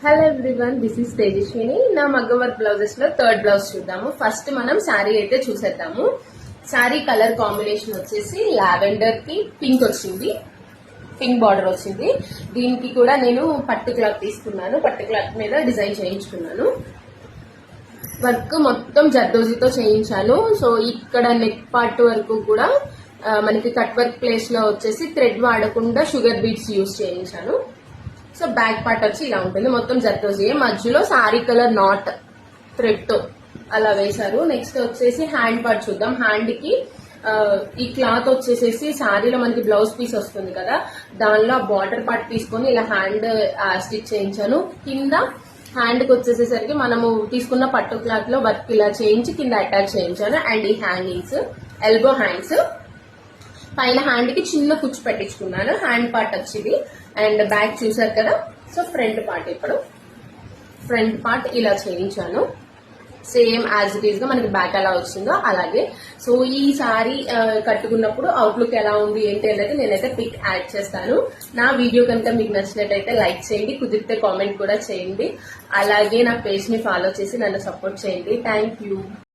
Hello everyone, this is Tejaswini. నా మగ్గం work blouses లో థర్డ్ బ్లౌజ్ చూద్దాము. ఫస్ట్ మనం శారీ అయితే చూసేద్దాము. శారీ కలర్ కాంబినేషన్ వచ్చేసి లావెండర్ కి పింక్ వచ్చింది, పింక్ బార్డర్ వచ్చింది. దీనికి కూడా నేను పట్టు క్లాత్ తీసుకున్నాను, పట్టు క్లాత్ మీద డిజైన్ చేయించుకున్నాను. వర్క్ మొత్తం జర్దోజీతో చేయించాను. సో ఇక్కడ నెక్ పార్ట్ వరకు కూడా మనకి కట్ వర్క్ ప్లేస్ లో వచ్చేసి థ్రెడ్ వాడకుండా షుగర్ బీడ్స్ యూజ్ చేయించాను. సో బ్యాక్ పార్ట్ వచ్చి ఇలా ఉంటుంది, మొత్తం జర్దోజీ. మధ్యలో సారీ కలర్ నాట్ థ్రెడ్ తో అలా వేశారు. నెక్స్ట్ వచ్చేసి హ్యాండ్ పార్ట్ చూద్దాం. హ్యాండ్ కి ఈ క్లాత్ వచ్చేసేసి శారీలో మనకి బ్లౌజ్ పీస్ వస్తుంది కదా, దానిలో బార్డర్ పార్ట్ తీసుకొని ఇలా హ్యాండ్ స్టిచ్ చేయించాను. కింద హ్యాండ్ కి వచ్చేసేసరికి మనము తీసుకున్న పట్టు క్లాత్ లో వర్క్ ఇలా చేయించి కింద అటాచ్ చేయించాను. అండ్ ఈ హ్యాంగింగ్స్ ఎల్బో హ్యాండ్స్, పైన హ్యాండ్ కి చిన్న కుచ్చు పెట్టించుకున్నాను. హ్యాండ్ పార్ట్ వచ్చింది. అండ్ బ్యాక్ చూసారు కదా. సో ఫ్రంట్ పార్ట్, ఇప్పుడు ఫ్రంట్ పార్ట్ ఇలా చేయించాను. సేమ్ యాజ్ ఇట్ ఈస్ గా మనకి బ్యాక్ ఎలా వచ్చిందో అలాగే. సో ఈ సారీ కట్టుకున్నప్పుడు అవుట్లుక్ ఎలా ఉంది ఏంటి అనేది నేనైతే పిక్ యాడ్ చేస్తాను. నా వీడియో కనుక మీకు నచ్చినట్టయితే లైక్ చేయండి, కుదిరితే కామెంట్ కూడా చేయండి. అలాగే నా పేజ్ ని ఫాలో చేసి నన్ను సపోర్ట్ చేయండి. Thank you.